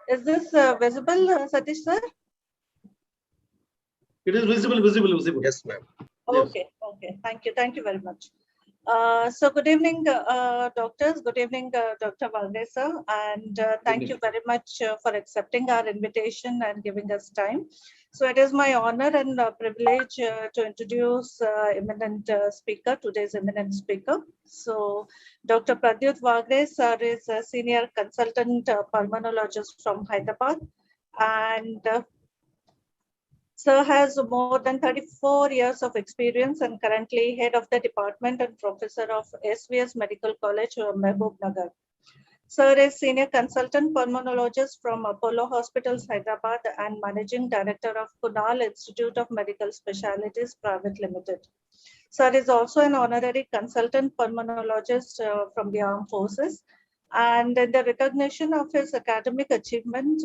Is this visible, Satish sir? It is visible. Yes, ma'am. Okay, okay. Thank you very much. So good evening, doctors. Good evening, Dr. Valde sir, and thank you very much for accepting our invitation and giving us time. So it is my honor and privilege to introduce eminent speaker, today's eminent speaker. So Dr. Pradyut Vagre sir is a senior consultant pulmonologist from Hyderabad, and Sir has more than 34 years of experience and currently head of the department and professor of SVS Medical College, Mehboob Nagar. Sir is senior consultant pulmonologist from Apollo Hospitals, Hyderabad, and managing director of Kunal Institute of Medical Specialities Private Limited. Sir is also an honorary consultant pulmonologist from the Armed Forces. And in the recognition of his academic achievement,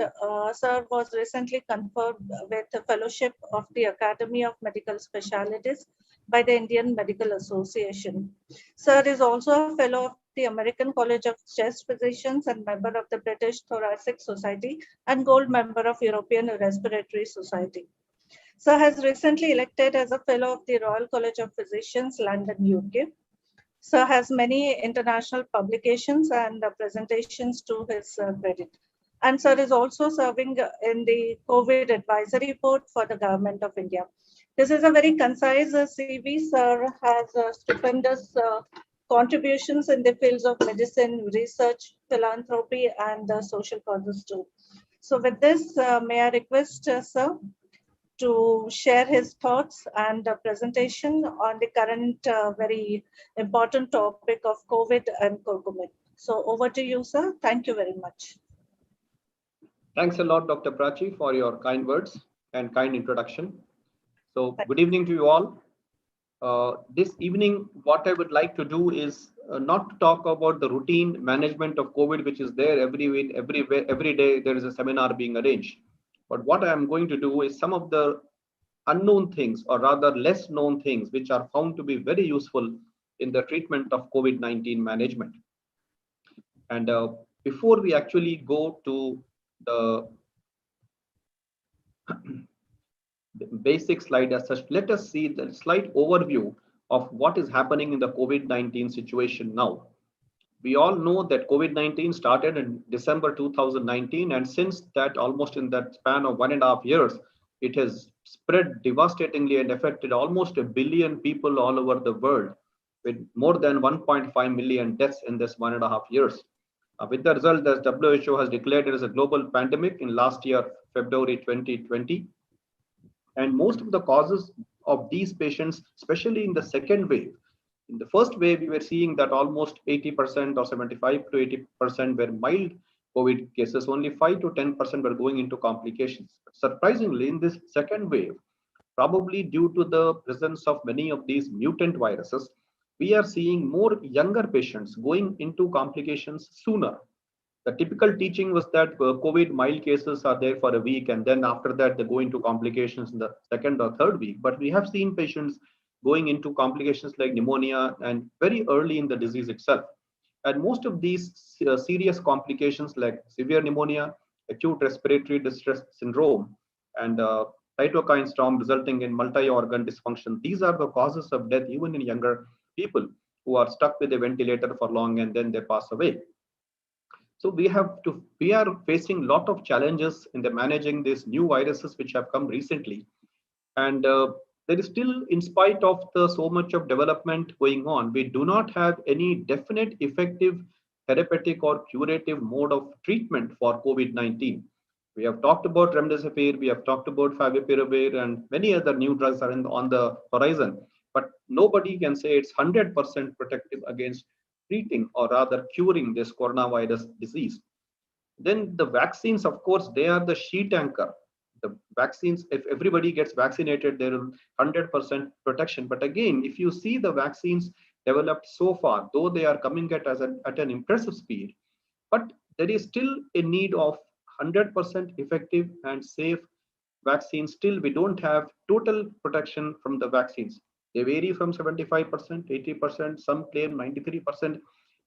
Sir was recently conferred with a fellowship of the Academy of Medical Specialities by the Indian Medical Association. Sir is also a fellow of the American College of Chest Physicians and member of the British Thoracic Society and gold member of European Respiratory Society. Sir has recently elected as a fellow of the Royal College of Physicians, London, UK. Sir has many international publications and presentations to his credit. And Sir is also serving in the COVID advisory board for the Government of India. This is a very concise CV. Sir has stupendous contributions in the fields of medicine, research, philanthropy, and social causes too. So with this, may I request Sir to share his thoughts and a presentation on the current very important topic of COVID and curcumin. So over to you, sir. Thank you very much. Thanks a lot, Dr. Prachi, for your kind words and kind introduction. So good evening to you all. This evening, what I would like to do is not to talk about the routine management of COVID, which is there every day there is a seminar being arranged. But what I am going to do is some of the unknown things, or rather less known things, which are found to be very useful in the treatment of COVID-19 management. And before we actually go to the basic slide as such, let us see the slight overview of what is happening in the COVID-19 situation now. We all know that COVID-19 started in December 2019, and since that, almost in that span of 1.5 years, it has spread devastatingly and affected almost 1 billion people all over the world, with more than 1.5 million deaths in this 1.5 years. With the result, as WHO has declared it as a global pandemic in last year, February 2020. And most of the causes of these patients, especially in the second wave, in the first wave, we were seeing that almost 80% or 75 to 80% were mild COVID cases, only 5 to 10% were going into complications. Surprisingly, in this second wave, probably due to the presence of many of these mutant viruses, we are seeing more younger patients going into complications sooner. The typical teaching was that COVID mild cases are there for a week, and then after that they go into complications in the second or third week. But we have seen patients going into complications like pneumonia and very early in the disease itself. And most of these serious complications like severe pneumonia, acute respiratory distress syndrome, and cytokine storm resulting in multi-organ dysfunction, these are the causes of death even in younger people who are stuck with a ventilator for long and then they pass away. So we are facing a lot of challenges in the managing these new viruses which have come recently. And there is still, in spite of so much of development going on, we do not have any definite effective therapeutic or curative mode of treatment for COVID-19. We have talked about remdesivir, we have talked about favipiravir, and many other new drugs are on the horizon. But nobody can say it's 100% protective against treating or rather curing this coronavirus disease. Then the vaccines, of course, they are the sheet anchor. The vaccines, if everybody gets vaccinated, there is 100% protection. But again, if you see the vaccines developed so far, though they are coming at an impressive speed, but there is still a need of 100% effective and safe vaccines. Still, we don't have total protection from the vaccines. They vary from 75%, 80%, some claim 93%.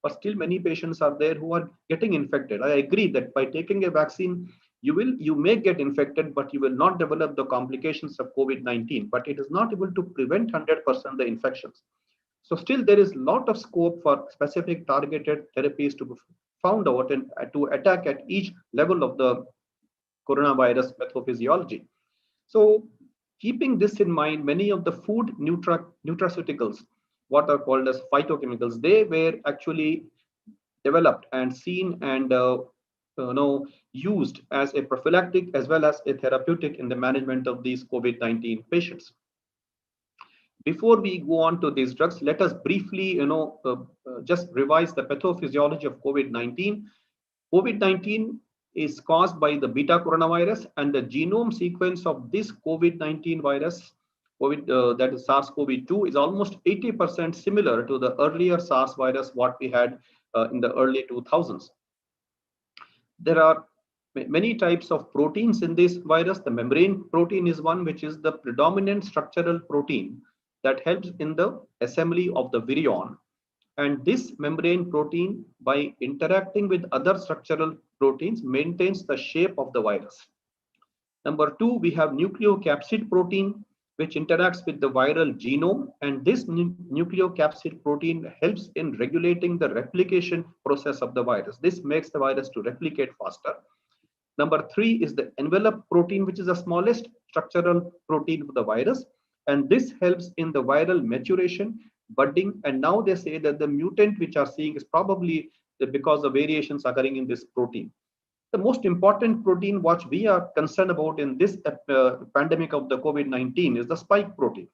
but still many patients are there who are getting infected. I agree that by taking a vaccine, you may get infected, but you will not develop the complications of COVID-19, but it is not able to prevent 100% the infections. So still there is a lot of scope for specific targeted therapies to be found out and to attack at each level of the coronavirus pathophysiology. So keeping this in mind, many of the food nutraceuticals, what are called as phytochemicals, they were actually developed and seen and used as a prophylactic as well as a therapeutic in the management of these COVID-19 patients. Before we go on to these drugs, let us briefly, just revise the pathophysiology of COVID-19. COVID-19 is caused by the beta coronavirus, and the genome sequence of this COVID-19 virus, that is SARS-CoV-2, is almost 80% similar to the earlier SARS virus, what we had in the early 2000s. There are many types of proteins in this virus. The membrane protein is one, which is the predominant structural protein that helps in the assembly of the virion. And this membrane protein, by interacting with other structural proteins, maintains the shape of the virus. Number two, we have nucleocapsid protein, which interacts with the viral genome. And this nucleocapsid protein helps in regulating the replication process of the virus. This makes the virus to replicate faster. Number three is the envelope protein, which is the smallest structural protein of the virus. And this helps in the viral maturation, budding. And now they say that the mutant which are seeing is probably because of variations occurring in this protein. The most important protein what we are concerned about in this pandemic of the COVID-19 is the spike protein.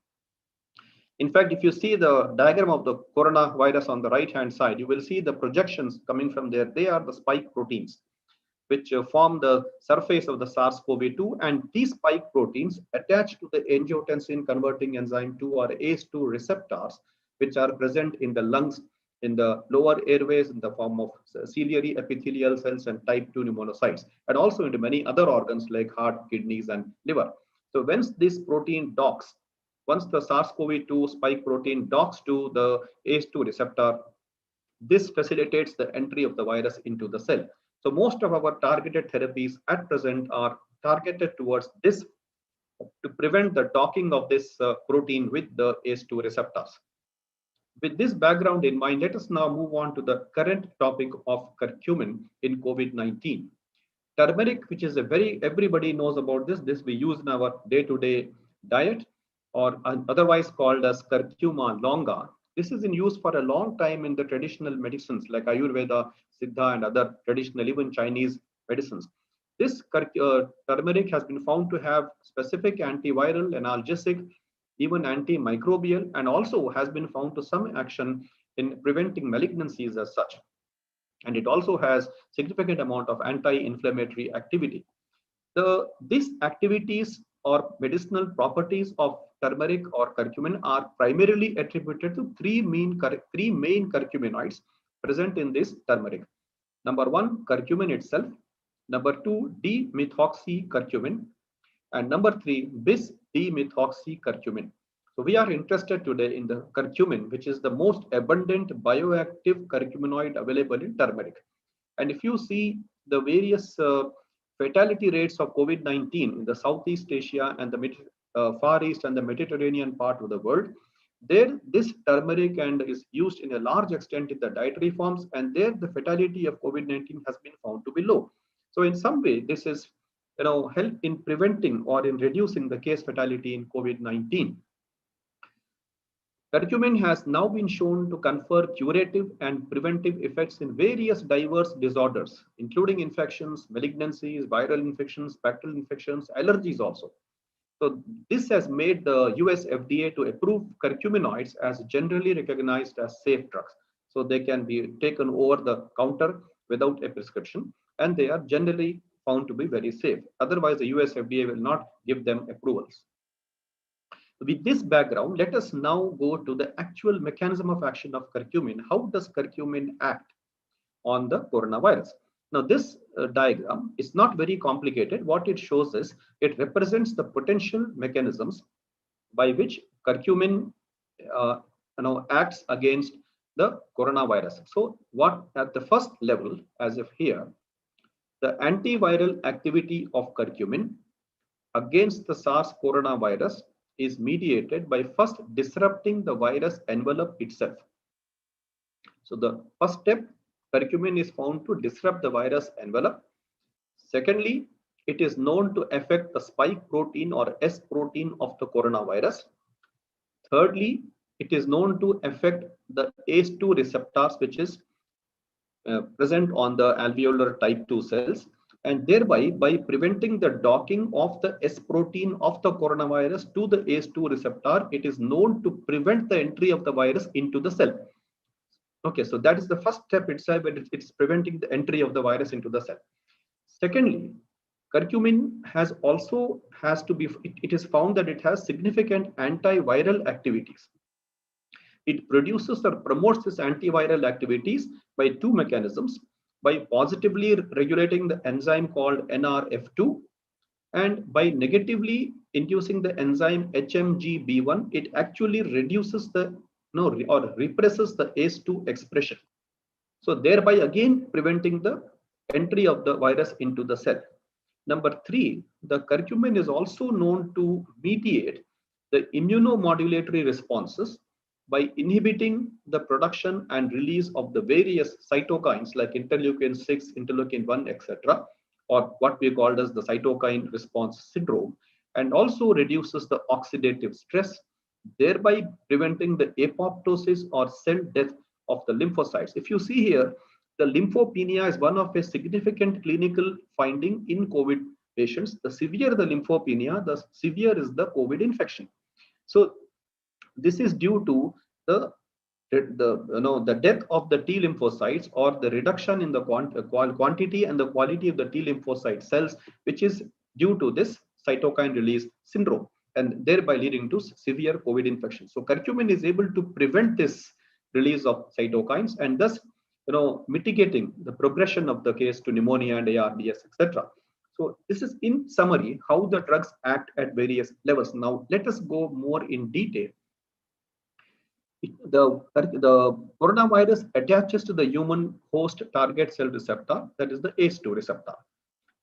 In fact, if you see the diagram of the coronavirus on the right-hand side, you will see the projections coming from there. They are the spike proteins, which form the surface of the SARS-CoV-2, and these spike proteins attach to the angiotensin converting enzyme 2 or ACE2 receptors, which are present in the lungs, in the lower airways in the form of ciliary epithelial cells and type 2 pneumonocytes, and also into many other organs like heart, kidneys, and liver. So once this protein docks, once the SARS-CoV-2 spike protein docks to the ACE2 receptor, this facilitates the entry of the virus into the cell. So most of our targeted therapies at present are targeted towards this to prevent the docking of this protein with the ACE2 receptors. With this background in mind, let us now move on to the current topic of curcumin in COVID-19. Turmeric, which is everybody knows about this. This we use in our day-to-day diet, or otherwise called as curcuma longa. This is in use for a long time in the traditional medicines like Ayurveda, Siddha, and other traditional, even Chinese medicines. This turmeric has been found to have specific antiviral, analgesic, even antimicrobial, and also has been found to some action in preventing malignancies as such. And it also has significant amount of anti-inflammatory activity. These activities or medicinal properties of turmeric or curcumin are primarily attributed to three main curcuminoids present in this turmeric. Number one, curcumin itself. Number two, D-methoxycurcumin. And number three, bis-D-methoxycurcumin. So we are interested today in the curcumin, which is the most abundant bioactive curcuminoid available in turmeric. And if you see the various fatality rates of COVID-19 in the Southeast Asia and the Far East and the Mediterranean part of the world, there this turmeric and is used in a large extent in the dietary forms, and there the fatality of COVID-19 has been found to be low. So in some way, this is help in preventing or in reducing the case fatality in COVID-19. Curcumin has now been shown to confer curative and preventive effects in various diverse disorders, including infections, malignancies, viral infections, bacterial infections, allergies also. So this has made the US FDA to approve curcuminoids as generally recognized as safe drugs. So they can be taken over the counter without a prescription, and they are generally found to be very safe. Otherwise, the US FDA will not give them approvals. With this background, let us now go to the actual mechanism of action of curcumin. How does curcumin act on the coronavirus? Now, this diagram is not very complicated. What it shows is it represents the potential mechanisms by which curcumin acts against the coronavirus. So what at the first level, as if here, the antiviral activity of curcumin against the SARS coronavirus is mediated by first disrupting the virus envelope itself. So the first step, curcumin is found to disrupt the virus envelope. Secondly, it is known to affect the spike protein or S protein of the coronavirus. Thirdly, it is known to affect the ACE2 receptors, which is present on the alveolar type 2 cells, and thereby by preventing the docking of the S protein of the coronavirus to the ACE2 receptor, it is known to prevent the entry of the virus into the cell. Okay, so that is the first step itself, but it's preventing the entry of the virus into the cell. Secondly, curcumin it is found that it has significant antiviral activities. It produces or promotes this antiviral activities by two mechanisms: by positively regulating the enzyme called NRF2, and by negatively inducing the enzyme HMGB1. It actually reduces or represses the ACE2 expression. So thereby again preventing the entry of the virus into the cell. Number three, the curcumin is also known to mediate the immunomodulatory responses by inhibiting the production and release of the various cytokines like interleukin 6, interleukin 1, etc., or what we called as the cytokine response syndrome, and also reduces the oxidative stress, thereby preventing the apoptosis or cell death of the lymphocytes. If you see here, the lymphopenia is one of a significant clinical finding in COVID patients. The severe the lymphopenia, the severe is the COVID infection. So this is due to the death of the T lymphocytes, or the reduction in the quantity and the quality of the T lymphocyte cells, which is due to this cytokine release syndrome, and thereby leading to severe COVID infection. So curcumin is able to prevent this release of cytokines, and thus mitigating the progression of the case to pneumonia and ARDS, etc. So this is in summary how the drugs act at various levels. Now let us go more in detail. The coronavirus attaches to the human host target cell receptor, that is the ACE2 receptor.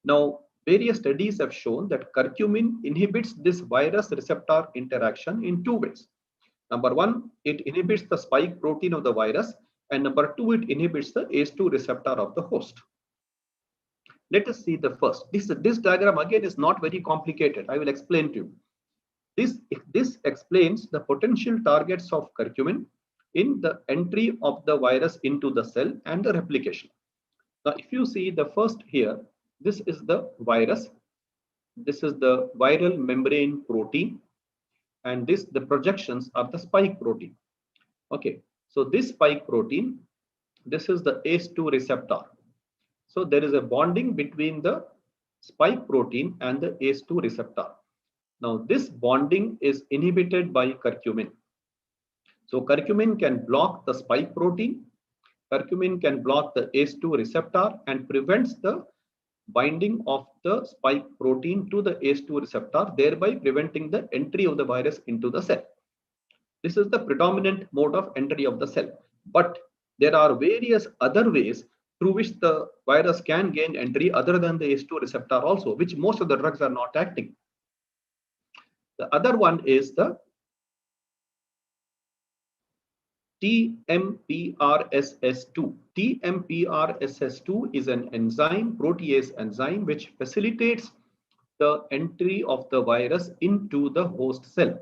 Now various studies have shown that curcumin inhibits this virus receptor interaction in two ways. Number one, it inhibits the spike protein of the virus, and number two, it inhibits the ACE2 receptor of the host. Let us see the first. This diagram again is not very complicated. I will explain to you. This explains the potential targets of curcumin in the entry of the virus into the cell and the replication. Now, if you see the first here, this is the virus. This is the viral membrane protein, and the projections are the spike protein. Okay, so this spike protein, this is the ACE2 receptor. So there is a bonding between the spike protein and the ACE2 receptor. Now this bonding is inhibited by curcumin. So curcumin can block the spike protein, curcumin can block the ACE2 receptor and prevents the binding of the spike protein to the ACE2 receptor, thereby preventing the entry of the virus into the cell. This is the predominant mode of entry of the cell. But there are various other ways through which the virus can gain entry other than the ACE2 receptor also, which most of the drugs are not acting. The other one is the TMPRSS2. TMPRSS2 is an enzyme, protease enzyme, which facilitates the entry of the virus into the host cell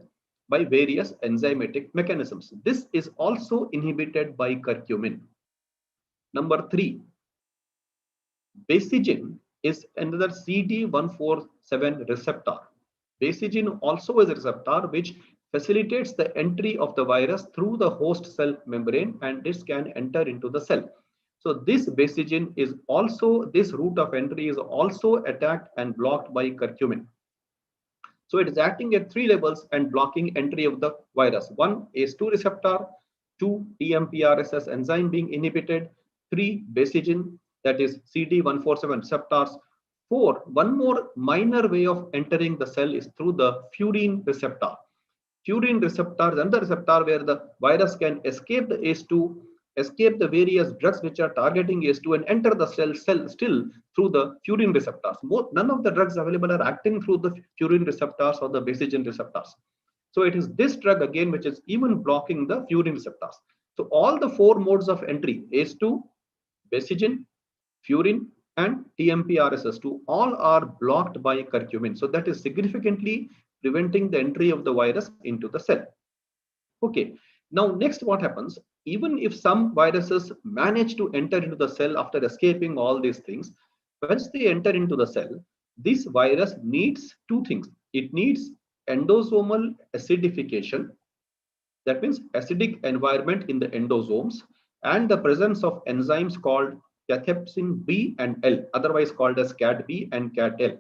by various enzymatic mechanisms. This is also inhibited by curcumin. Number 3, basegin is another CD147 receptor. Basegin also is a receptor which facilitates the entry of the virus through the host cell membrane, and this can enter into the cell. So this basegin is also, this route of entry is also attacked and blocked by curcumin. So it is acting at 3 levels and blocking entry of the virus. 1, ACE2 receptor, 2, TMPRSS enzyme being inhibited, 3, basegin, that is CD147 receptors. 4, one more minor way of entering the cell is through the furin receptor. Furin receptor is another receptor where the virus can escape the ACE2 escape the various drugs which are targeting ACE2 and enter the cell still through the furin receptors. None of the drugs available are acting through the furin receptors or the basigen receptors. So it is this drug again which is even blocking the furin receptors. So all the four modes of entry, ACE2, basigen, furin, and TMP-RSS2, all are blocked by curcumin. So that is significantly preventing the entry of the virus into the cell. Okay, now next what happens, even if some viruses manage to enter into the cell after escaping all these things, once they enter into the cell, this virus needs two things. It needs endosomal acidification, that means acidic environment in the endosomes, and the presence of enzymes called cathepsin B and L, otherwise called as CAT-B and CAT-L.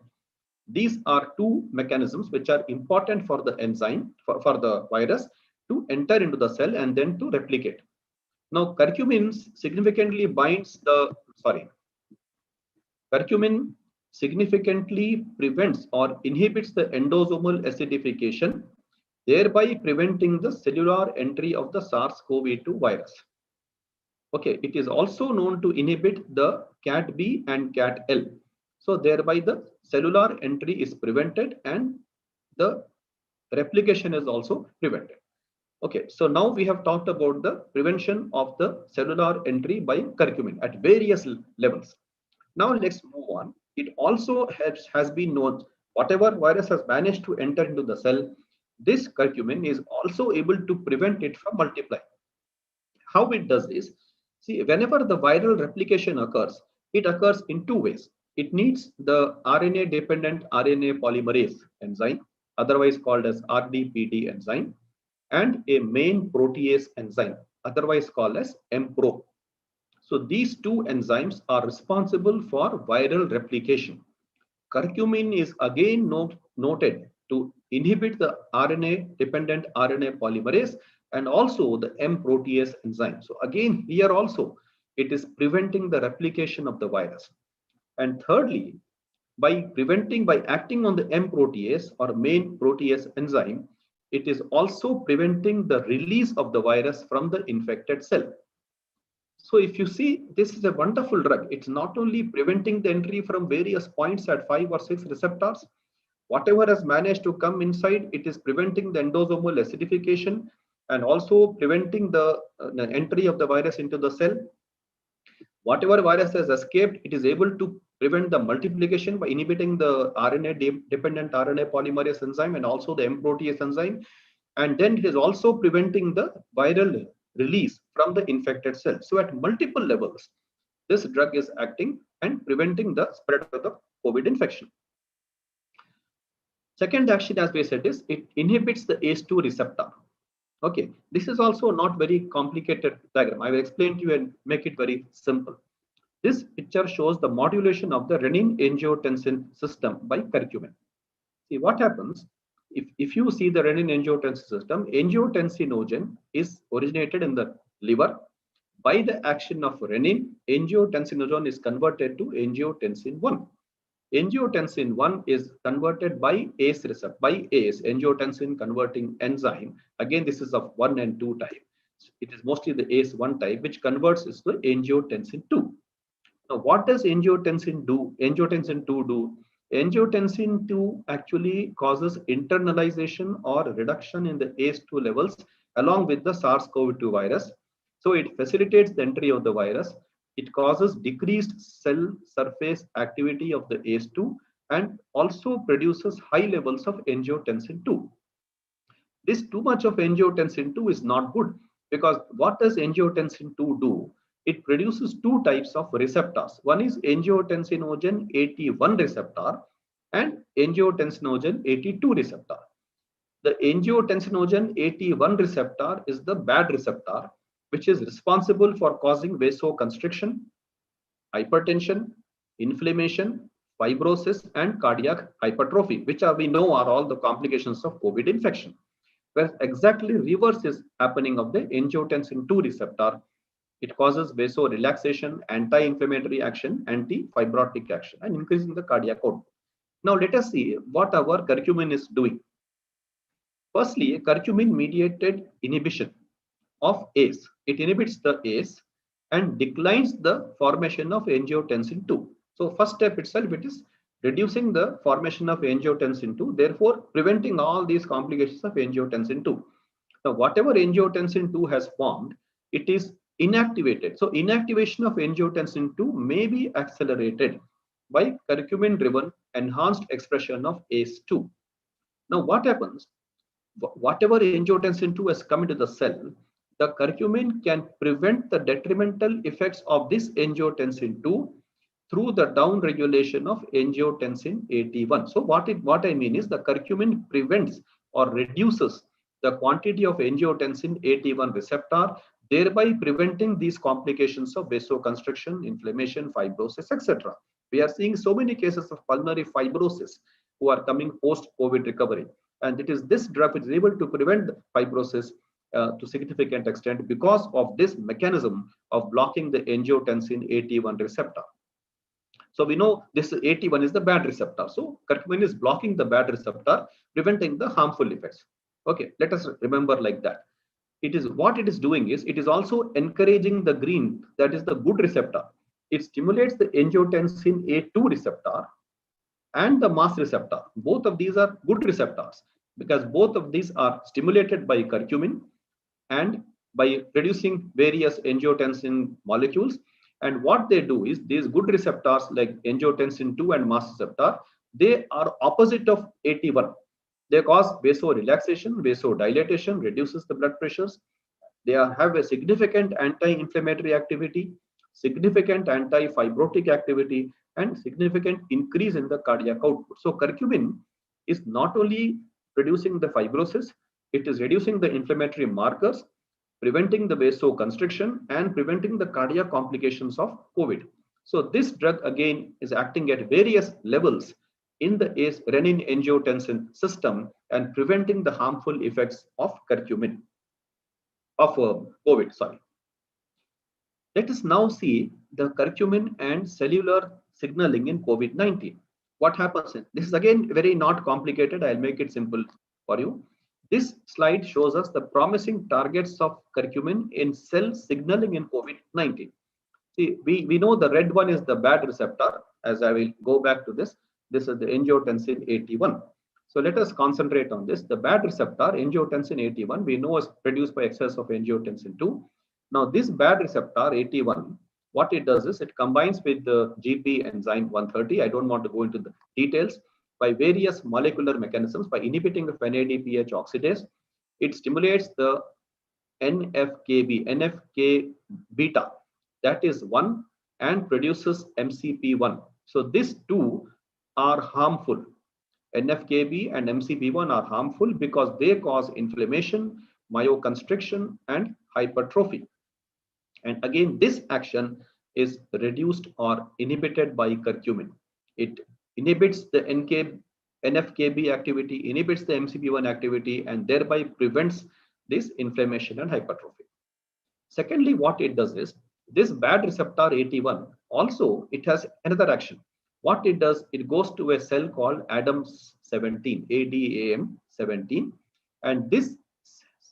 These are two mechanisms which are important for the enzyme, for the virus to enter into the cell and then to replicate. Now, curcumin significantly prevents or inhibits the endosomal acidification, thereby preventing the cellular entry of the SARS-CoV-2 virus. Okay, it is also known to inhibit the CAT-B and CAT-L. So thereby the cellular entry is prevented and the replication is also prevented. Okay, so now we have talked about the prevention of the cellular entry by curcumin at various levels. Now let's move on. It also has been known, whatever virus has managed to enter into the cell, this curcumin is also able to prevent it from multiplying. How it does is, see, whenever the viral replication occurs, it occurs in two ways. It needs the RNA-dependent RNA polymerase enzyme, otherwise called as RDPD enzyme, and a main protease enzyme, otherwise called as MPRO. So these two enzymes are responsible for viral replication. Curcumin is again noted to inhibit the RNA-dependent RNA polymerase and also the M protease enzyme. So again, here also, it is preventing the replication of the virus. And thirdly, by acting on the M protease or main protease enzyme, it is also preventing the release of the virus from the infected cell. So if you see, this is a wonderful drug. It's not only preventing the entry from various points at 5 or 6 receptors, whatever has managed to come inside, it is preventing the endosomal acidification and also preventing the entry of the virus into the cell. Whatever virus has escaped, it is able to prevent the multiplication by inhibiting the RNA-dependent RNA polymerase enzyme and also the M protease enzyme. And then it is also preventing the viral release from the infected cell. So at multiple levels, this drug is acting and preventing the spread of the COVID infection. Second action, as we said, is it inhibits the ACE2 receptor. Okay, this is also not very complicated diagram. I will explain to you and make it very simple. This picture shows the modulation of the renin-angiotensin system by curcumin. See what happens if you see the renin-angiotensin system. Angiotensinogen is originated in the liver. By the action of renin, angiotensinogen is converted to angiotensin 1. Angiotensin 1 is converted by ACE receptor, by ACE, angiotensin converting enzyme. Again, this is of 1 and 2 type. It is mostly the ACE1 type, which converts is to angiotensin 2. Now, what does angiotensin do? Angiotensin 2 do? Angiotensin 2 actually causes internalization or reduction in the ACE2 levels along with the SARS-CoV-2 virus. So it facilitates the entry of the virus. It causes decreased cell surface activity of the ACE2 and also produces high levels of angiotensin 2. This too much of angiotensin 2 is not good, because what does angiotensin 2 do? It produces two types of receptors. One is angiotensinogen 81 receptor and angiotensinogen 82 receptor. The angiotensinogen 81 receptor is the bad receptor, which is responsible for causing vasoconstriction, hypertension, inflammation, fibrosis, and cardiac hypertrophy, which we know are all the complications of COVID infection. Where exactly reverse is happening of the angiotensin 2 receptor. It causes vasorelaxation, anti-inflammatory action, anti-fibrotic action, and increasing the cardiac output. Now let us see what our curcumin is doing. Firstly, curcumin mediated inhibition of ACE. It inhibits the ACE and declines the formation of angiotensin 2. So first step itself, it is reducing the formation of angiotensin 2, therefore preventing all these complications of angiotensin 2. Now, whatever angiotensin 2 has formed, it is inactivated. So inactivation of angiotensin 2 may be accelerated by curcumin-driven enhanced expression of ACE2. Now, what happens? Whatever angiotensin 2 has come into the cell, the curcumin can prevent the detrimental effects of this angiotensin 2 through the down regulation of angiotensin 81. So what I mean is the curcumin prevents or reduces the quantity of angiotensin 81 receptor, thereby preventing these complications of vasoconstriction, inflammation, fibrosis, etc. We are seeing so many cases of pulmonary fibrosis who are coming post-COVID recovery. And it is this drug which is able to prevent fibrosis to significant extent because of this mechanism of blocking the angiotensin 81 receptor. So we know this 81 is the bad receptor. So curcumin is blocking the bad receptor, preventing the harmful effects. Okay, let us remember like that. It is what it is doing is it is also encouraging the green, that is the good receptor. It stimulates the angiotensin A2 receptor and the MAS receptor. Both of these are good receptors because both of these are stimulated by curcumin and by reducing various angiotensin molecules. And what they do is these good receptors like angiotensin 2 and MAS receptor, they are opposite of 81. They cause vasorelaxation, vasodilatation, reduces the blood pressures. They have a significant anti-inflammatory activity, significant anti-fibrotic activity, and significant increase in the cardiac output. So curcumin is not only reducing the fibrosis, it is reducing the inflammatory markers, preventing the vasoconstriction, and preventing the cardiac complications of COVID. So this drug again is acting at various levels in the renin-angiotensin system and preventing the harmful effects of curcumin, of COVID, sorry. Let us now see the curcumin and cellular signaling in COVID-19. What happens? This is again very not complicated. I'll make it simple for you. This slide shows us the promising targets of curcumin in cell signaling in COVID-19. See, we know the red one is the bad receptor. As I will go back to this, this is the angiotensin 81. So let us concentrate on this. The bad receptor, angiotensin 81, we know is produced by excess of angiotensin 2. Now this bad receptor 81, what it does is it combines with the GP enzyme 130. I don't want to go into the details. By various molecular mechanisms, by inhibiting the NADPH oxidase, it stimulates the NFK beta, that is 1, and produces MCP1. So these two are harmful. NFKB and MCP1 are harmful because they cause inflammation, myoconstriction, and hypertrophy. And again, this action is reduced or inhibited by curcumin. It inhibits the NFKB activity, inhibits the MCP1 activity, and thereby prevents this inflammation and hypertrophy. Secondly, what it does is this bad receptor 81 also it has another action. What it does, it goes to a cell called ADAM17, ADAM17, and this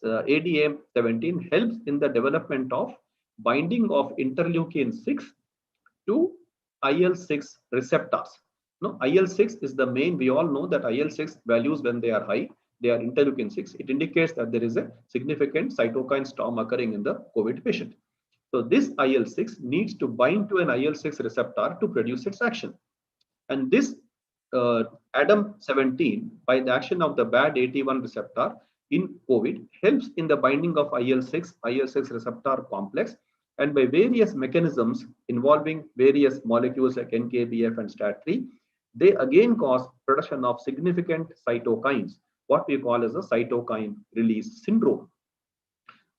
ADAM17 helps in the development of binding of interleukin 6 to IL-6 receptors. No, IL-6 is the main. We all know that IL-6 values when they are high, they are interleukin 6. It indicates that there is a significant cytokine storm occurring in the COVID patient. So this IL-6 needs to bind to an IL-6 receptor to produce its action. And this ADAM17, by the action of the bad 81 receptor in COVID, helps in the binding of IL-6 receptor complex, and by various mechanisms involving various molecules like NKBF and STAT3, they again cause production of significant cytokines, what we call as a cytokine release syndrome.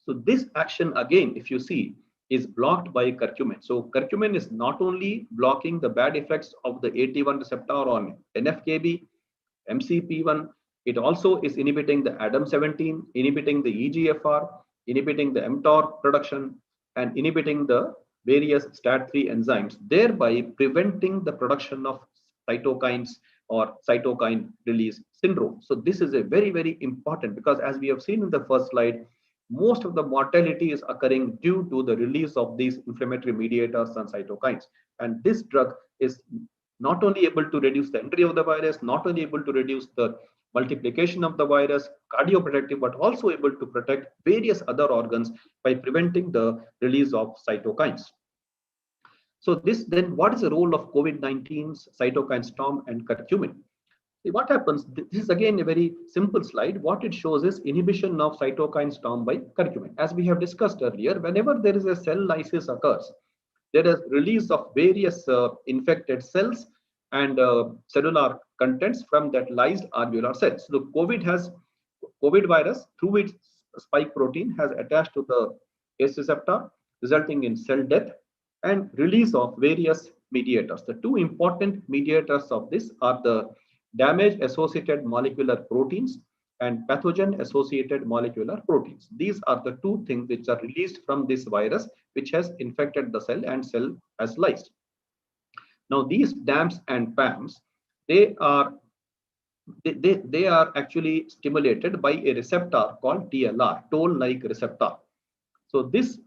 So this action again, if you see, is blocked by curcumin. So curcumin is not only blocking the bad effects of the 81 receptor on NFKB, MCP1, it also is inhibiting the ADAM17, inhibiting the EGFR, inhibiting the mTOR production, and inhibiting the various STAT3 enzymes, thereby preventing the production of cytokines or cytokine release syndrome. So this is a very, very important, because as we have seen in the first slide, most of the mortality is occurring due to the release of these inflammatory mediators and cytokines. And this drug is not only able to reduce the entry of the virus, not only able to reduce the multiplication of the virus, cardioprotective, but also able to protect various other organs by preventing the release of cytokines. So this then, what is the role of COVID-19's cytokine storm and curcumin? See what happens, this is again a very simple slide. What it shows is inhibition of cytokine storm by curcumin. As we have discussed earlier, whenever there is a cell lysis occurs, there is release of various infected cells and cellular contents from that lysed alveolar cells. So the COVID virus through its spike protein has attached to the ACE receptor, resulting in cell death and release of various mediators. The two important mediators of this are the damage associated molecular proteins and pathogen associated molecular proteins. These are the two things which are released from this virus, which has infected the cell and cell has lysed. Now these DAMPs and PAMs, they are actually stimulated by a receptor called TLR, toll-like receptor. So this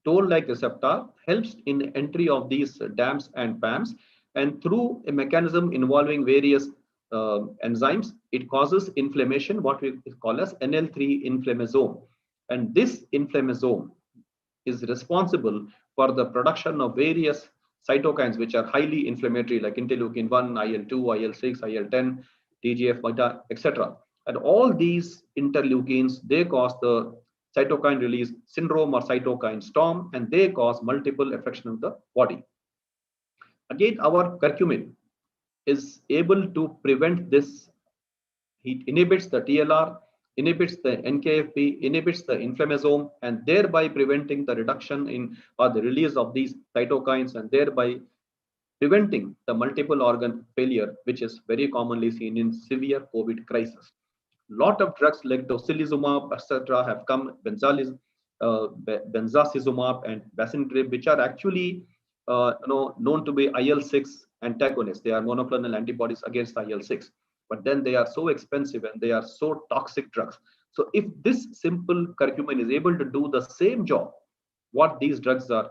toll-like receptor helps in the entry of these DAMPs and PAMs, and through a mechanism involving various enzymes, it causes inflammation, what we call as NL3 inflammasome. And this inflammasome is responsible for the production of various cytokines which are highly inflammatory, like interleukin 1, IL2, IL6, IL10, TGF-beta, etc. And all these interleukins, they cause the cytokine release syndrome or cytokine storm, and they cause multiple affection of the body. Again, our curcumin is able to prevent this. It inhibits the TLR, inhibits the NKFP, inhibits the inflammasome, and thereby preventing the reduction in or the release of these cytokines, and thereby preventing the multiple organ failure, which is very commonly seen in severe COVID crisis. Lot of drugs like tocilizumab, etc., have come, benzasizumab and bacintrib, which are actually known to be IL-6 antagonists. They are monoclonal antibodies against IL-6, but then they are so expensive and they are so toxic drugs. So if this simple curcumin is able to do the same job what these drugs are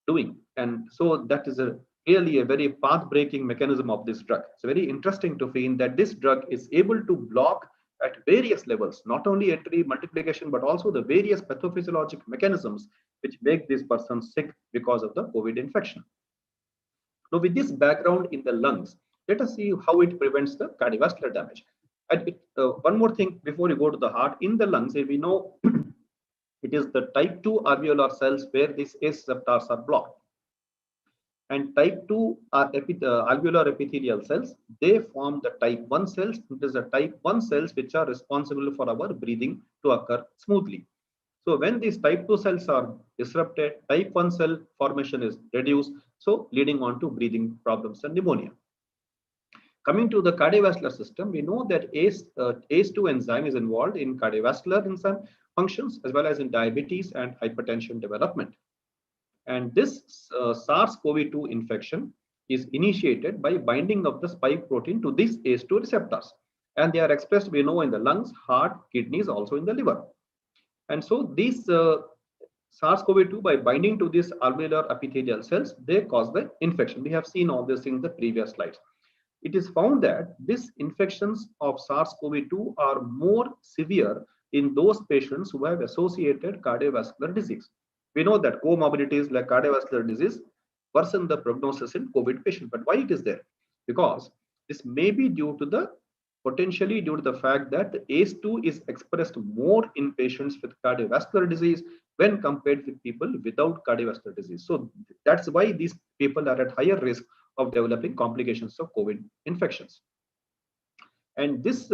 doing, and so that is really a very path-breaking mechanism of this drug. It's very interesting to find that this drug is able to block at various levels, not only entry, multiplication, but also the various pathophysiologic mechanisms which make this person sick because of the COVID infection. Now, with this background in the lungs, let us see how it prevents the cardiovascular damage. And one more thing before you go to the heart, in the lungs, we know it is the type 2 alveolar cells where these ACE receptors are blocked. And type 2 are alveolar epithelial cells. They form the type 1 cells. It is the type 1 cells which are responsible for our breathing to occur smoothly. So when these type 2 cells are disrupted, type 1 cell formation is reduced, so leading on to breathing problems and pneumonia. Coming to the cardiovascular system, we know that ACE2 enzyme is involved in cardiovascular enzyme functions as well as in diabetes and hypertension development. And this SARS-CoV-2 infection is initiated by binding of the spike protein to these ACE2 receptors. And they are expressed, we know, in the lungs, heart, kidneys, also in the liver. And so these SARS-CoV-2, by binding to these alveolar epithelial cells, they cause the infection. We have seen all this in the previous slides. It is found that these infections of SARS-CoV-2 are more severe in those patients who have associated cardiovascular disease. We know that comorbidities like cardiovascular disease worsen the prognosis in COVID patients. But why it is there? Because this may be potentially due to the fact that the ACE2 is expressed more in patients with cardiovascular disease when compared with people without cardiovascular disease. So that's why these people are at higher risk of developing complications of COVID infections. And this,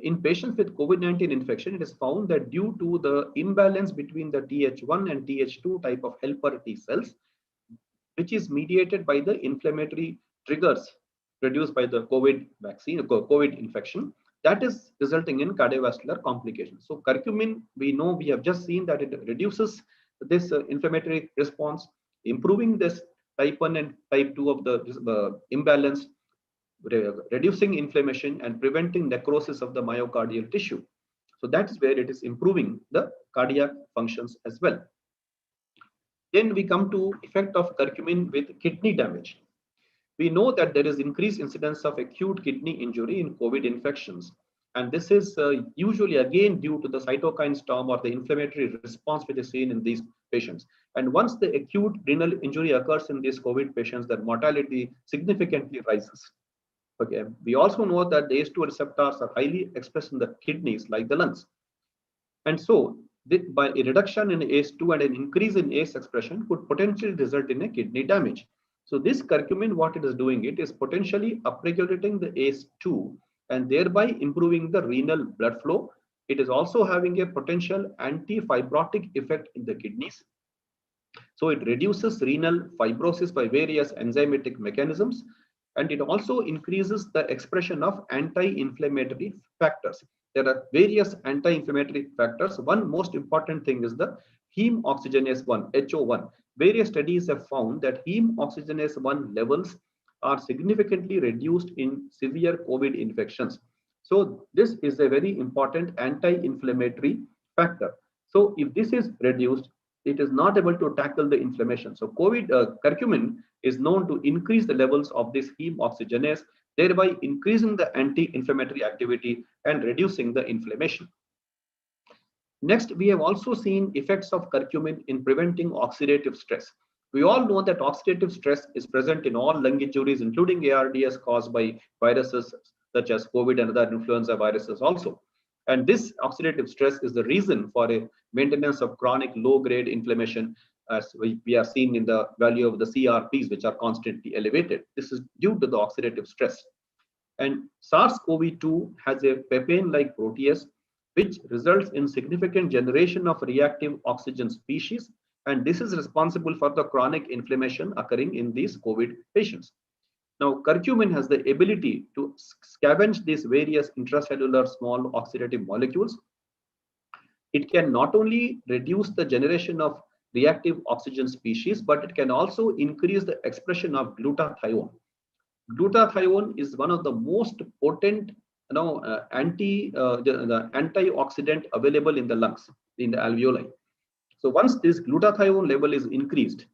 in patients with COVID-19 infection, it is found that due to the imbalance between the Th1 and Th2 type of helper T cells, which is mediated by the inflammatory triggers produced by the COVID vaccine, COVID infection, that is resulting in cardiovascular complications. So curcumin, we know, we have just seen that it reduces this inflammatory response, improving this type 1 and type 2 of the imbalance, reducing inflammation and preventing necrosis of the myocardial tissue. So that is where it is improving the cardiac functions as well. Then we come to effect of curcumin with kidney damage. We know that there is increased incidence of acute kidney injury in COVID infections. And this is usually again due to the cytokine storm or the inflammatory response which is seen in these patients. And once the acute renal injury occurs in these COVID patients, their mortality significantly rises. Okay. We also know that the ACE2 receptors are highly expressed in the kidneys like the lungs. And so by a reduction in ACE2 and an increase in ACE expression could potentially result in a kidney damage. So this curcumin, what it is doing, it is potentially upregulating the ACE2 and thereby improving the renal blood flow. It is also having a potential anti-fibrotic effect in the kidneys. So it reduces renal fibrosis by various enzymatic mechanisms, and it also increases the expression of anti-inflammatory factors. There are various anti-inflammatory factors. One most important thing is the heme oxygenase 1, HO1. Various studies have found that heme oxygenase 1 levels are significantly reduced in severe COVID infections. So this is a very important anti-inflammatory factor. So if this is reduced, it is not able to tackle the inflammation. So curcumin is known to increase the levels of this heme oxygenase, thereby increasing the anti-inflammatory activity and reducing the inflammation. Next, we have also seen effects of curcumin in preventing oxidative stress. We all know that oxidative stress is present in all lung injuries, including ARDS caused by viruses such as COVID and other influenza viruses also. And this oxidative stress is the reason for a maintenance of chronic low-grade inflammation, as we are seeing in the value of the CRPs, which are constantly elevated. This is due to the oxidative stress. And SARS-CoV-2 has a papain-like protease, which results in significant generation of reactive oxygen species. And this is responsible for the chronic inflammation occurring in these COVID patients. Now, curcumin has the ability to scavenge these various intracellular small oxidative molecules. It can not only reduce the generation of reactive oxygen species, but it can also increase the expression of glutathione. Glutathione is one of the most potent the antioxidant available in the lungs, in the alveoli. So once this glutathione level is increased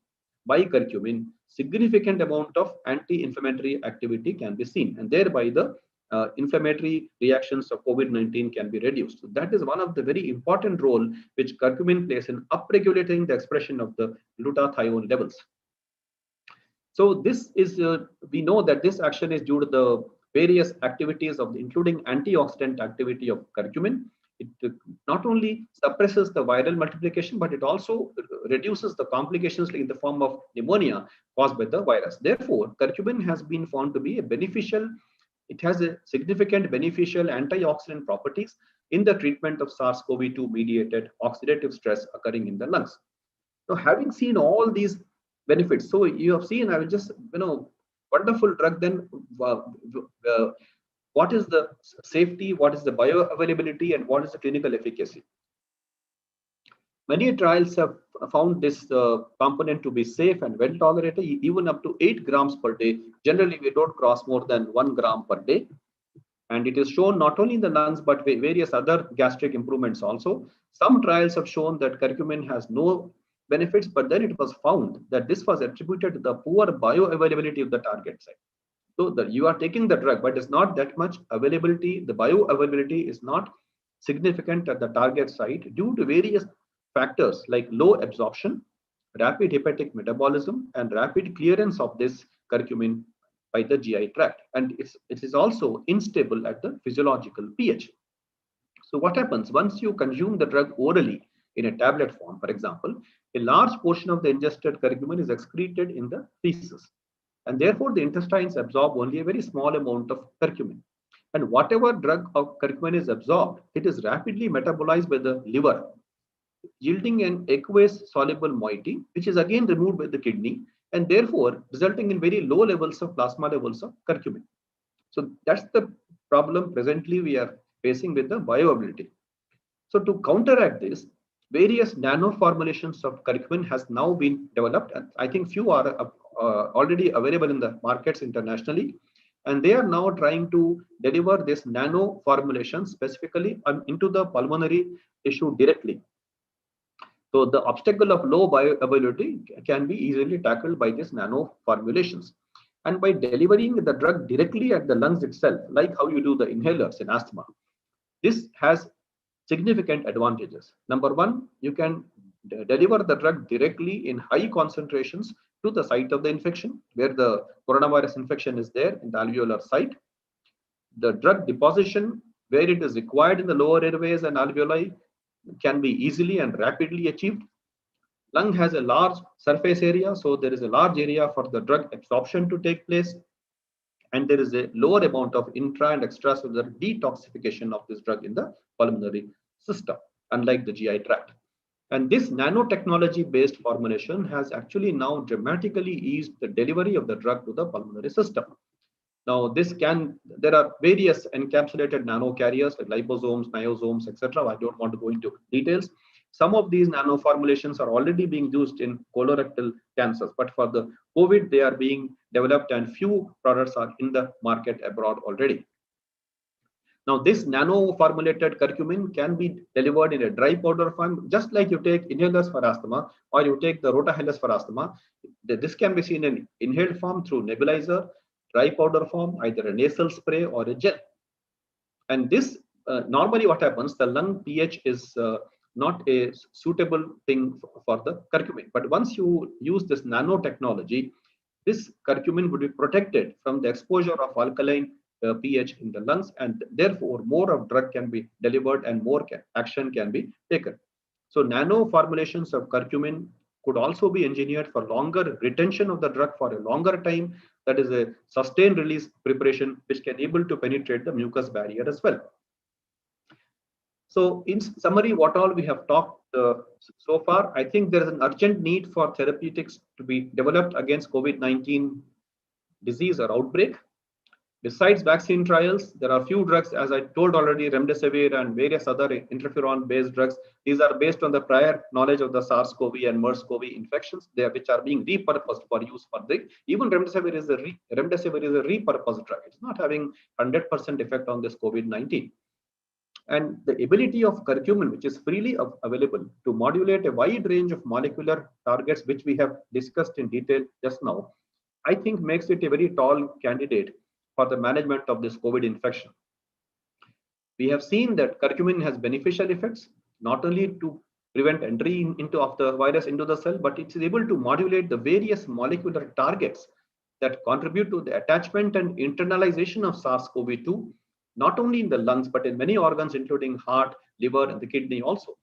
by curcumin, significant amount of anti-inflammatory activity can be seen, and thereby the inflammatory reactions of COVID-19 can be reduced. So that is one of the very important role which curcumin plays in upregulating the expression of the glutathione levels. So this is, we know that this action is due to the various activities of including antioxidant activity of curcumin. It not only suppresses the viral multiplication, but it also reduces the complications in the form of pneumonia caused by the virus. Therefore, curcumin has been found to be a beneficial, it has a significant beneficial antioxidant properties in the treatment of SARS-CoV-2 mediated oxidative stress occurring in the lungs. Now, having seen all these benefits, so you have seen, I will just, wonderful drug, then what is the safety, what is the bioavailability, and what is the clinical efficacy? Many trials have found this component to be safe and well tolerated, even up to 8 grams per day. Generally, we don't cross more than 1 gram per day. And it is shown not only in the lungs, but various other gastric improvements also. Some trials have shown that curcumin has no benefits, but then it was found that this was attributed to the poor bioavailability of the target site. So you are taking the drug, but it's not that much availability. The bioavailability is not significant at the target site due to various factors like low absorption, rapid hepatic metabolism, and rapid clearance of this curcumin by the GI tract. And it is also unstable at the physiological pH. So what happens once you consume the drug orally in a tablet form, for example, a large portion of the ingested curcumin is excreted in the feces. And therefore, the intestines absorb only a very small amount of curcumin. And whatever drug of curcumin is absorbed, it is rapidly metabolized by the liver, yielding an aqueous soluble moiety, which is again removed by the kidney, and therefore resulting in very low levels of plasma levels of curcumin. So that's the problem presently we are facing with the bioavailability. So to counteract this, various nano formulations of curcumin has now been developed, and I think few are already available in the markets internationally. And they are now trying to deliver this nano formulation specifically into the pulmonary tissue directly. So the obstacle of low bioavailability can be easily tackled by these nano formulations. And by delivering the drug directly at the lungs itself, like how you do the inhalers in asthma, this has significant advantages. Number one, you can deliver the drug directly in high concentrations to the site of the infection, where the coronavirus infection is there in the alveolar site. The drug deposition, where it is required in the lower airways and alveoli, can be easily and rapidly achieved. Lung has a large surface area, so there is a large area for the drug absorption to take place, and there is a lower amount of intra and extracellular detoxification of this drug in the pulmonary system, unlike the GI tract. And this nanotechnology based formulation has actually now dramatically eased the delivery of the drug to the pulmonary system. Now, there are various encapsulated nanocarriers like liposomes, niosomes, etc. I don't want to go into details. Some of these nano formulations are already being used in colorectal cancers, but for the COVID, they are being developed and few products are in the market abroad already. Now, this nano formulated curcumin can be delivered in a dry powder form, just like you take inhalers for asthma or you take the Rotahelus for asthma. This can be seen in inhaled form through nebulizer, dry powder form, either a nasal spray or a gel. And this normally what happens, the lung pH is not a suitable thing for the curcumin. But once you use this nanotechnology, this curcumin would be protected from the exposure of alkaline pH in the lungs, and therefore more of drug can be delivered and more action can be taken. So nano formulations of curcumin could also be engineered for longer retention of the drug for a longer time. That is a sustained release preparation which can able to penetrate the mucous barrier as well. So in summary, what all we have talked so far, I think there is an urgent need for therapeutics to be developed against COVID-19 disease or outbreak. Besides vaccine trials, there are few drugs, as I told already, remdesivir and various other interferon-based drugs. These are based on the prior knowledge of the SARS-CoV and MERS-CoV infections, which are being repurposed for use for the. Even remdesivir is a repurposed drug. It's not having 100% effect on this COVID-19. And the ability of curcumin, which is freely available to modulate a wide range of molecular targets, which we have discussed in detail just now, I think makes it a very tall candidate for the management of this COVID infection. We have seen that curcumin has beneficial effects, not only to prevent entry of the virus into the cell, but it is able to modulate the various molecular targets that contribute to the attachment and internalization of SARS-CoV-2, not only in the lungs, but in many organs, including heart, liver, and the kidney also.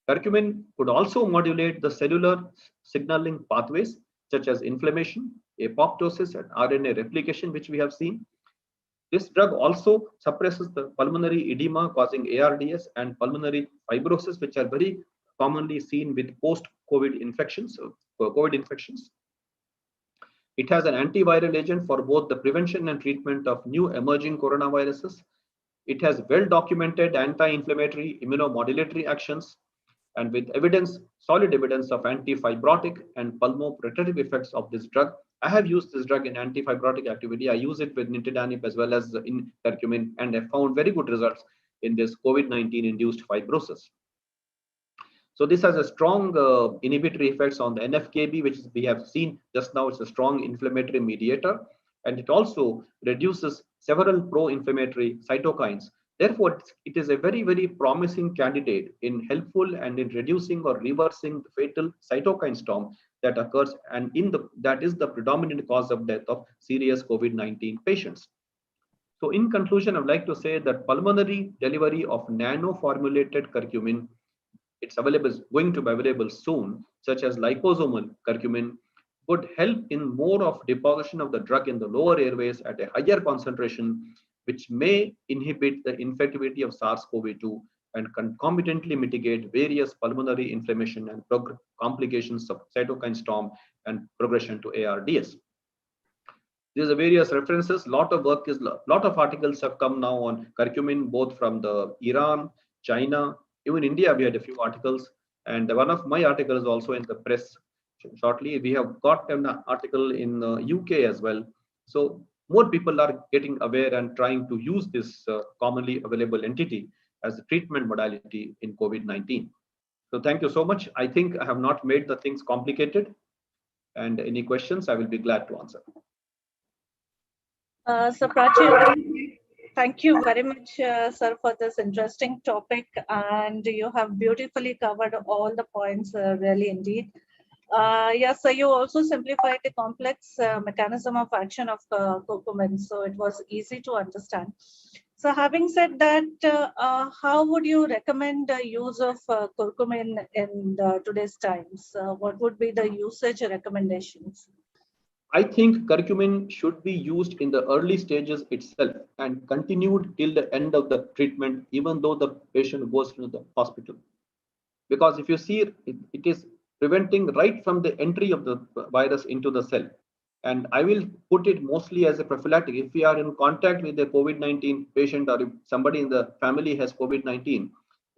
Curcumin could also modulate the cellular signaling pathways, such as inflammation, apoptosis, and RNA replication, which we have seen. This drug also suppresses the pulmonary edema causing ARDS and pulmonary fibrosis, which are very commonly seen with post-COVID infections. It has an antiviral agent for both the prevention and treatment of new emerging coronaviruses. It has well-documented anti-inflammatory immunomodulatory actions, and with solid evidence of anti-fibrotic and pulmoprotective effects of this drug. I have used this drug in anti-fibrotic activity. I use it with nintedanib as well as in curcumin, and I found very good results in this COVID-19 induced fibrosis. So this has a strong inhibitory effects on the NF-κB, which we have seen just now. It's a strong inflammatory mediator, and it also reduces several pro-inflammatory cytokines. Therefore, it is a very, very promising candidate in helpful and in reducing or reversing the fatal cytokine storm that occurs, and that is the predominant cause of death of serious COVID-19 patients. So in conclusion, I would like to say that pulmonary delivery of nano-formulated curcumin, it's going to be available soon, such as liposomal curcumin, would help in more of deposition of the drug in the lower airways at a higher concentration, which may inhibit the infectivity of SARS-CoV-2 and concomitantly mitigate various pulmonary inflammation and complications of cytokine storm and progression to ARDS. These are various references. Lot of articles have come now on curcumin, both from the Iran, China, even India. We had a few articles, and one of my articles also in the press shortly. We have got an article in UK as well. So more people are getting aware and trying to use this commonly available entity as a treatment modality in COVID-19. So thank you so much. I think I have not made the things complicated, and any questions I will be glad to answer. So Prachi, thank you very much, sir, for this interesting topic, and you have beautifully covered all the points, really indeed. Yes, so you also simplified the complex mechanism of action of curcumin, so it was easy to understand. So having said that, how would you recommend the use of curcumin in today's times? What would be the usage recommendations? I think curcumin should be used in the early stages itself and continued till the end of the treatment, even though the patient goes to the hospital. Because if you see, it is preventing right from the entry of the virus into the cell. And I will put it mostly as a prophylactic. If we are in contact with a COVID-19 patient, or if somebody in the family has COVID-19,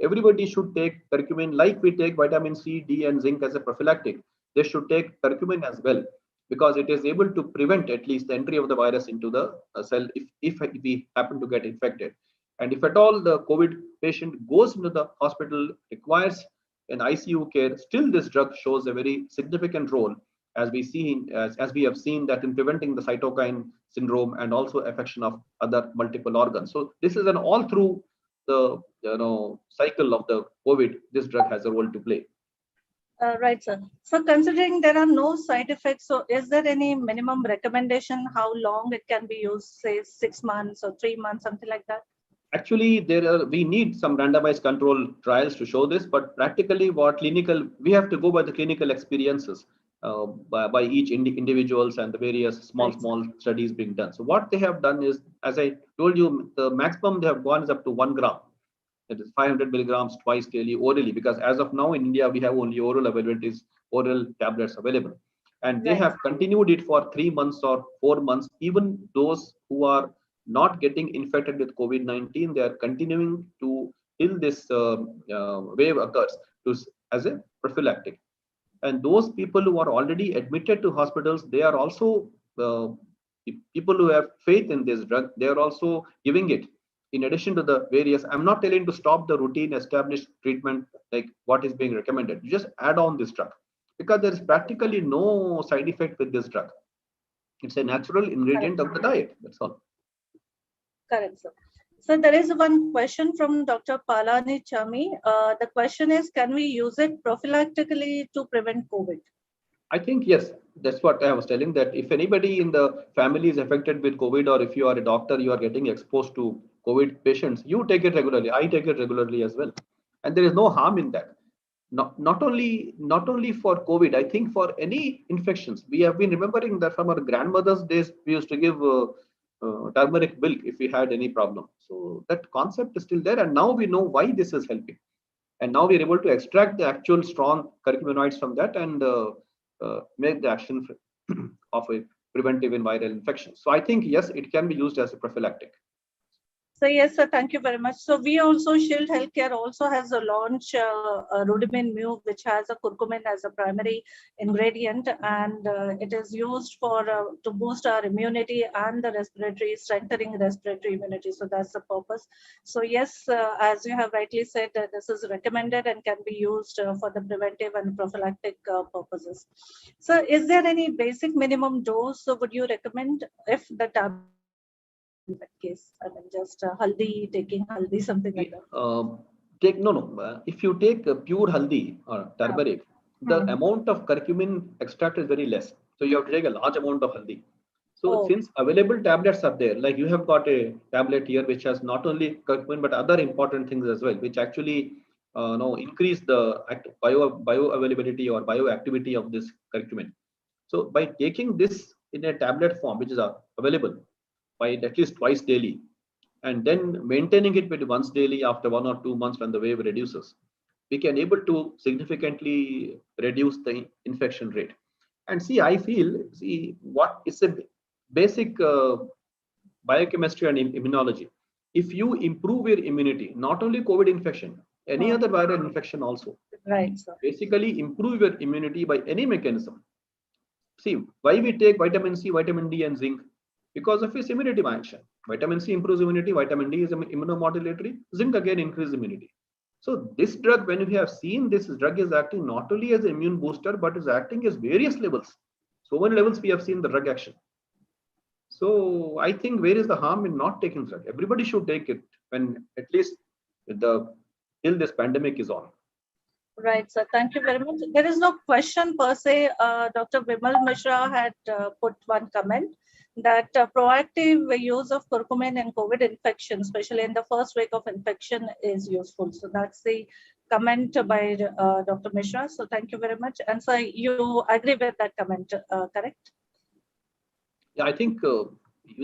everybody should take curcumin like we take vitamin C, D, and zinc as a prophylactic. They should take curcumin as well, because it is able to prevent at least the entry of the virus into the cell if we happen to get infected. And if at all the COVID patient goes into the hospital, requires an ICU care, still this drug shows a very significant role, as we have seen that in preventing the cytokine syndrome and also affection of other multiple organs. So this is an all through the cycle of the COVID, this drug has a role to play. Right, sir. So considering there are no side effects, so is there any minimum recommendation how long it can be used, say 6 months or 3 months, something like that? Actually, we need some randomized control trials to show this, but practically we have to go by the clinical experiences by each individuals and the various small studies being done. So what they have done is, as I told you, the maximum they have gone is up to 1 gram. It is 500 milligrams twice daily orally, because as of now in India, we have only oral tablets available. And they have continued it for 3 months or 4 months. Even those who are not getting infected with COVID-19, they are continuing to, till this wave occurs, as a prophylactic. And those people who are already admitted to hospitals, they are also people who have faith in this drug. They are also giving it in addition to the various. I'm not telling to stop the routine established treatment like what is being recommended. You just add on this drug, because there is practically no side effect with this drug. It's a natural ingredient of the diet. That's all. Correct, sir. So there is one question from Dr. Palani Chami. The question is, can we use it prophylactically to prevent COVID? I think yes, that's what I was telling, that if anybody in the family is affected with COVID, or if you are a doctor, you are getting exposed to COVID patients, you take it regularly. I take it regularly as well. And there is no harm in that. Not only for COVID, I think for any infections. We have been remembering that from our grandmother's days, we used to give turmeric milk if we had any problem. So that concept is still there, and now we know why this is helping. And now we're able to extract the actual strong curcuminoids from that and make the action of a preventive in viral infection. So I think yes, it can be used as a prophylactic. So yes, sir, thank you very much. So we also, Shield Healthcare also has a launch Rudimin Mu, which has a curcumin as a primary ingredient, and it is used for to boost our immunity and the strengthening respiratory immunity. So that's the purpose. So yes, as you have rightly said, this is recommended and can be used for the preventive and prophylactic purposes. So is there any basic minimum dose would you recommend if the tablet? In that case, I mean, just taking haldi, something like that. If you take pure haldi or turmeric, the amount of curcumin extract is very less. So you have to take a large amount of haldi. So since available tablets are there, like you have got a tablet here which has not only curcumin but other important things as well, which actually increase the bioavailability or bioactivity of this curcumin. So by taking this in a tablet form, which is available by at least twice daily, and then maintaining it with once daily after 1 or 2 months when the wave reduces, we can able to significantly reduce the infection rate. And I feel what is a basic biochemistry and immunology. If you improve your immunity, not only COVID infection, any other viral infection also, right, sir. Basically improve your immunity by any mechanism. See, why we take vitamin C, vitamin D, and zinc? because of its immunity action. Vitamin C improves immunity, vitamin D is immunomodulatory, zinc again increases immunity. So this drug, when we have seen this drug is acting not only as an immune booster, but is acting as various levels. So many levels we have seen the drug action. So I think where is the harm in not taking drug? Everybody should take it when at least till this pandemic is on. Right, sir. Thank you very much. There is no question per se. Dr. Vimal Mishra had put one comment that proactive use of curcumin in COVID infection, especially in the first week of infection, is useful. So that's the comment by Dr. Mishra. So thank you very much. And so you agree with that comment, correct? Yeah, I think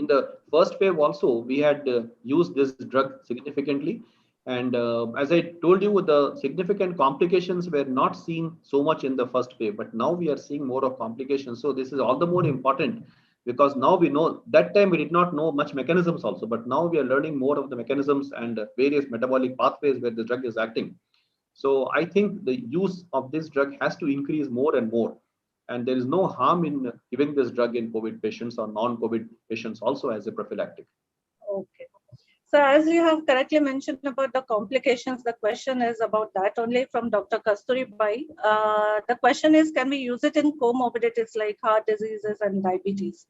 in the first wave also, we had used this drug significantly. And as I told you, the significant complications were not seen so much in the first wave, but now we are seeing more of complications. So this is all the more important because now we know, that time we did not know much mechanisms also, but now we are learning more of the mechanisms and various metabolic pathways where the drug is acting. So I think the use of this drug has to increase more and more. And there is no harm in giving this drug in COVID patients or non-COVID patients also as a prophylactic. Okay. So as you have correctly mentioned about the complications, the question is about that only from Dr. Kasturi Bai. The question is, can we use it in comorbidities like heart diseases and diabetes?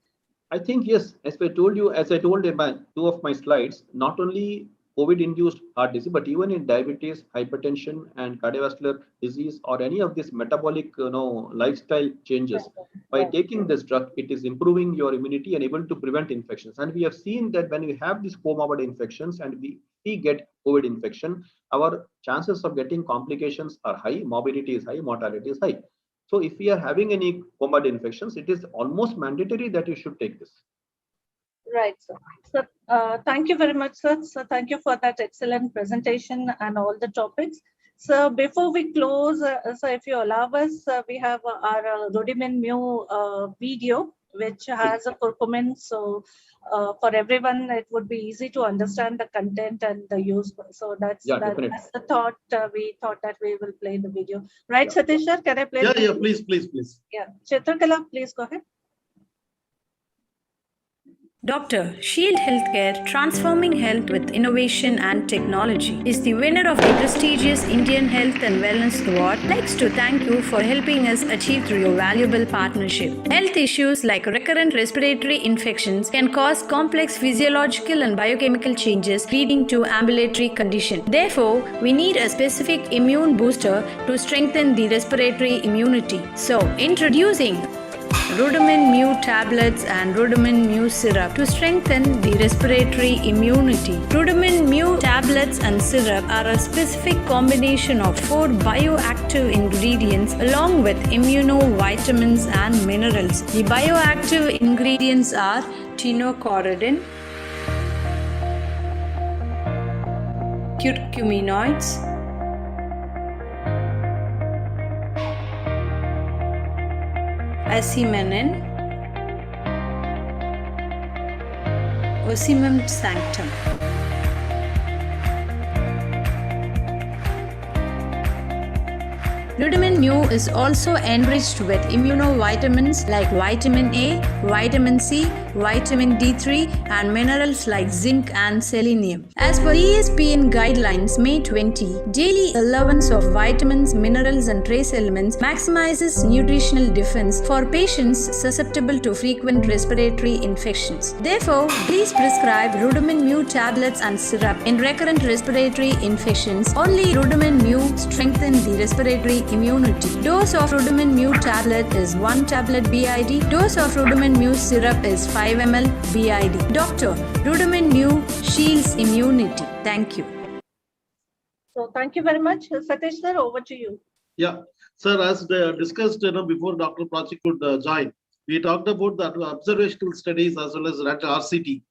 I think yes, as I told in my two of my slides, not only COVID-induced heart disease, but even in diabetes, hypertension, and cardiovascular disease, or any of these metabolic, lifestyle changes. By taking this drug, it is improving your immunity and able to prevent infections. And we have seen that when we have these comorbid infections and we get COVID infection, our chances of getting complications are high, morbidity is high, mortality is high. So if we are having any comorbid infections, it is almost mandatory that you should take this. Right, sir. So thank you very much, sir. So thank you for that excellent presentation and all the topics. So before we close, so if you allow us, we have our Rudimin Mu video, which has a curcumin. So for everyone, it would be easy to understand the content and the use. So that's the thought. We thought that we will play the video. Right, Satish sir, can I play? Yeah, please. Yeah, Chitrkala, please go ahead. Dr. Shield Healthcare, transforming health with innovation and technology, is the winner of the prestigious Indian Health and Wellness Award. Likes to thank you for helping us achieve through your valuable partnership. Health issues like recurrent respiratory infections can cause complex physiological and biochemical changes leading to ambulatory condition. Therefore, we need a specific immune booster to strengthen the respiratory immunity. So, introducing Rudimin Mu tablets and Rudimin Mu syrup to strengthen the respiratory immunity. Rudimin Mu tablets and syrup are a specific combination of 4 bioactive ingredients along with immunovitamins and minerals. The bioactive ingredients are tinocoridin, curcuminoids, Aceminin, Ocimum sanctum. Rudimin Mu is also enriched with immunovitamins like vitamin A, vitamin C, vitamin D3 and minerals like zinc and selenium. As per ESPN guidelines May 20, daily allowance of vitamins, minerals and trace elements maximizes nutritional defense for patients susceptible to frequent respiratory infections. Therefore, please prescribe Rudimin Mu tablets and syrup in recurrent respiratory infections. Only Rudimin Mu strengthens the respiratory immunity. Dose of Rudimin Mu tablet is 1 tablet BID. Dose of Rudimin Mu syrup is 5 ml BID. Doctor, Rudimin Mu shields immunity. Thank you. So thank you very much. Satish sir, over to you. Yeah, sir, as discussed before Dr. Prachi could join, we talked about the observational studies as well as RCT.